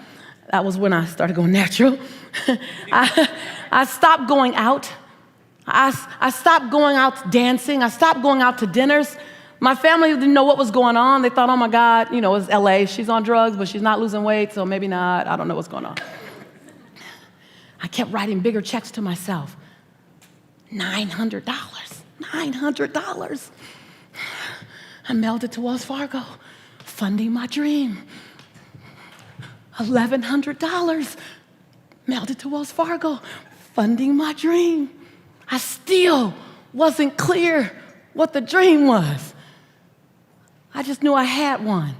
That was when I started going natural. I stopped going out. I stopped going out dancing. I stopped going out to dinners. My family didn't know what was going on. They thought, oh my God, it's LA. She's on drugs, but she's not losing weight, so maybe not. I don't know what's going on. I kept writing bigger checks to myself. $900. $900. I mailed it to Wells Fargo, funding my dream. $1,100. Mailed it to Wells Fargo, funding my dream. I still wasn't clear what the dream was. I just knew I had one,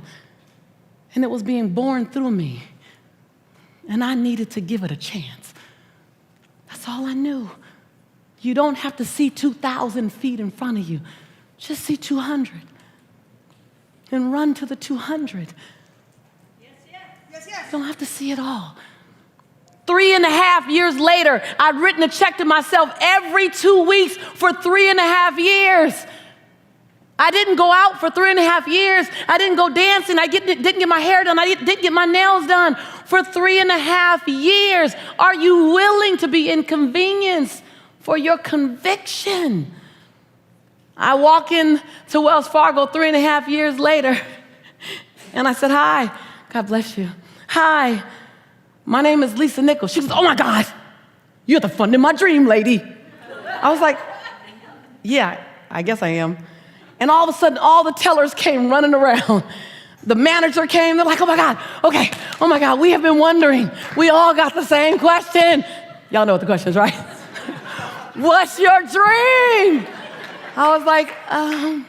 and it was being born through me, and I needed to give it a chance. That's all I knew. You don't have to see 2,000 feet in front of you. Just see 200 and run to the 200. You don't have to see it all. 3.5 years later, I'd written a check to myself every 2 weeks for 3.5 years. I didn't go out for 3.5 years. I didn't go dancing. I didn't get my hair done. I didn't get my nails done for 3.5 years. Are you willing to be inconvenienced for your conviction? I walk in to Wells Fargo 3.5 years later, and I said, hi, God bless you. Hi. My name is Lisa Nichols. She goes, oh my God, you're the funding my dream lady. I was like, yeah, I guess I am. And all of a sudden, all the tellers came running around. The manager came, they're like, oh my God, okay, oh my God, we have been wondering. We all got the same question. Y'all know what the question is, right? What's your dream? I was like, I'm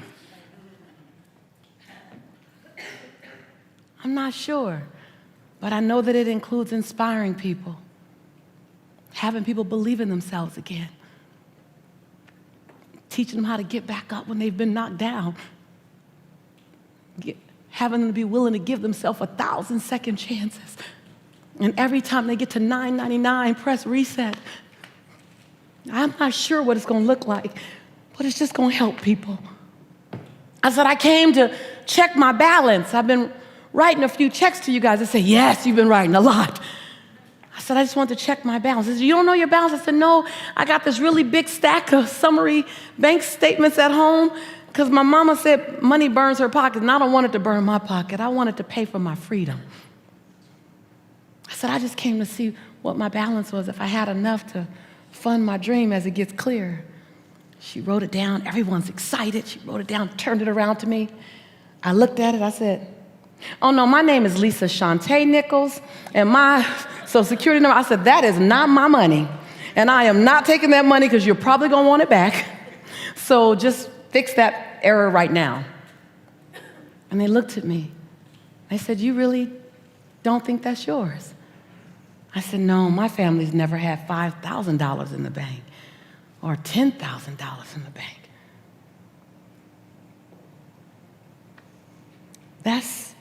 not sure. But I know that it includes inspiring people, having people believe in themselves again, teaching them how to get back up when they've been knocked down, having them to be willing to give themselves 1,000 second chances. And every time they get to 999, press reset. I'm not sure what it's going to look like, but it's just going to help people. I said, I came to check my balance. I've been writing a few checks to you guys. They say, yes, you've been writing a lot. I said, I just want to check my balance. They said, you don't know your balance? I said, no, I got this really big stack of summary bank statements at home because my mama said money burns her pocket, and I don't want it to burn my pocket. I want it to pay for my freedom. I said, I just came to see what my balance was, if I had enough to fund my dream as it gets clearer. She wrote it down. Everyone's excited. She wrote it down, turned it around to me. I looked at it. I said, oh no, my name is Lisa Shantae Nichols, and my Social Security number, I said, that is not my money, and I am not taking that money because you're probably going to want it back, so just fix that error right now. And they looked at me. They said, you really don't think that's yours? I said, no, my family's never had $5,000 in the bank or $10,000 in the bank. That's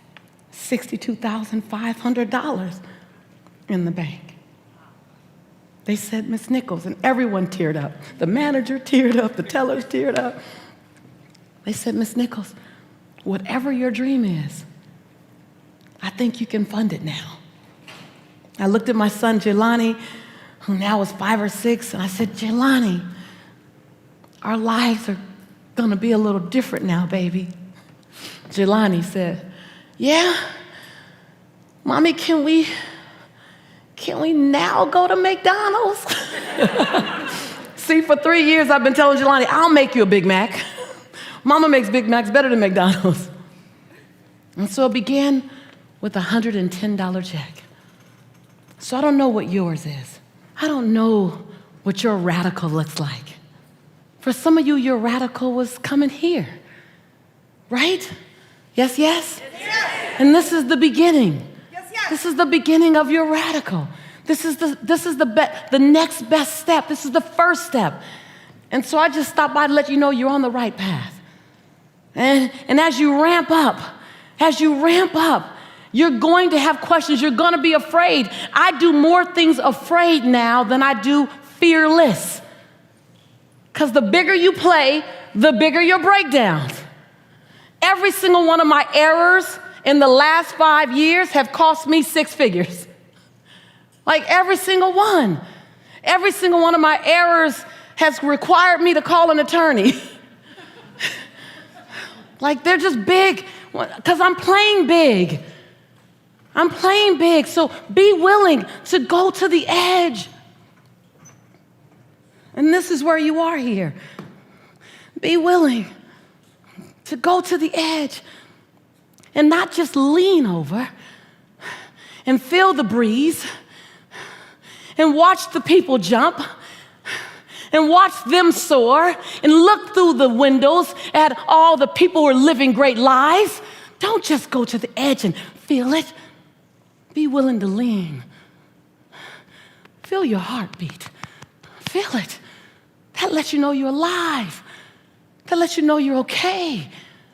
$62,500 in the bank. They said, Miss Nichols, and everyone teared up. The manager teared up, the tellers teared up. They said, Miss Nichols, whatever your dream is, I think you can fund it now. I looked at my son, Jelani, who now is 5 or 6, and I said, Jelani, our lives are gonna be a little different now, baby. Jelani said, yeah, Mommy, can we now go to McDonald's? See, for 3 years I've been telling Jelani, I'll make you a Big Mac. Mama makes Big Macs better than McDonald's. And so it began with a $110 check. So I don't know what yours is. I don't know what your radical looks like. For some of you, your radical was coming here, right? Yes, yes? Yes. And this is the beginning. Yes, yes. This is the beginning of your radical. This is the next best step. This is the first step. And so I just stopped by to let you know you're on the right path. And as you ramp up, you're going to have questions. You're going to be afraid. I do more things afraid now than I do fearless. Because the bigger you play, the bigger your breakdowns. Every single one of my errors in the last 5 years have cost me 6 figures. Like every single one. Every single one of my errors has required me to call an attorney. Like they're just big, because I'm playing big. I'm playing big, so be willing to go to the edge. And this is where you are here. Be willing to go to the edge and not just lean over and feel the breeze and watch the people jump and watch them soar and look through the windows at all the people who are living great lives. Don't just go to the edge and feel it. Be willing to lean. Feel your heartbeat. Feel it. That lets you know you're alive. That lets you know you're okay.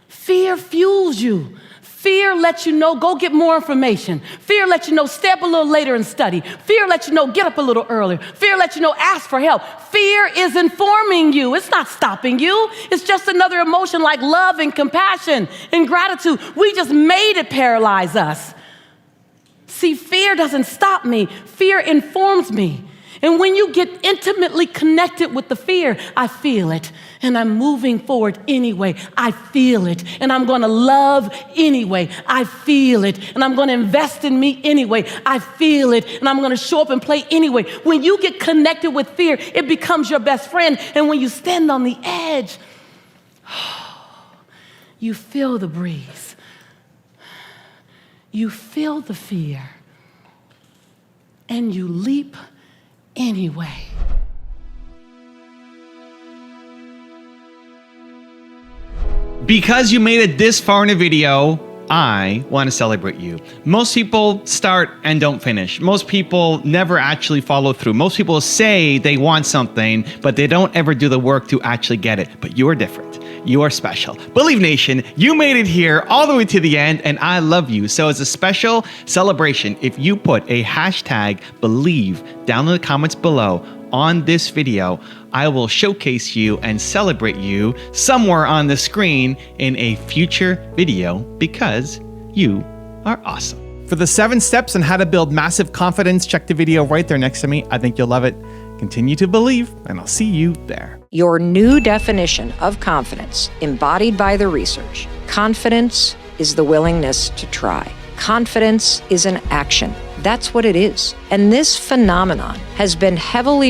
Fear fuels you. Fear lets you know, go get more information. Fear lets you know, stay up a little later and study. Fear lets you know, get up a little earlier. Fear lets you know, ask for help. Fear is informing you. It's not stopping you. It's just another emotion like love and compassion and gratitude. We just made it paralyze us. See, fear doesn't stop me. Fear informs me. And when you get intimately connected with the fear, I feel it. And I'm moving forward anyway. I feel it. And I'm going to love anyway. I feel it. And I'm going to invest in me anyway. I feel it. And I'm going to show up and play anyway. When you get connected with fear, it becomes your best friend. And when you stand on the edge, you feel the breeze. You feel the fear. And you leap anyway. Because you made it this far in a video, I want to celebrate you. Most people start and don't finish. Most people never actually follow through. Most people say they want something, but they don't ever do the work to actually get it. But you are different. You are special. Believe Nation, you made it here all the way to the end, and I love you. So as a special celebration, if you put a hashtag Believe down in the comments below on this video, I will showcase you and celebrate you somewhere on the screen in a future video because you are awesome. For the 7 steps on how to build massive confidence, check the video right there next to me. I think you'll love it. Continue to believe, and I'll see you there. Your new definition of confidence, embodied by the research. Confidence is the willingness to try. Confidence is an action. That's what it is. And this phenomenon has been heavily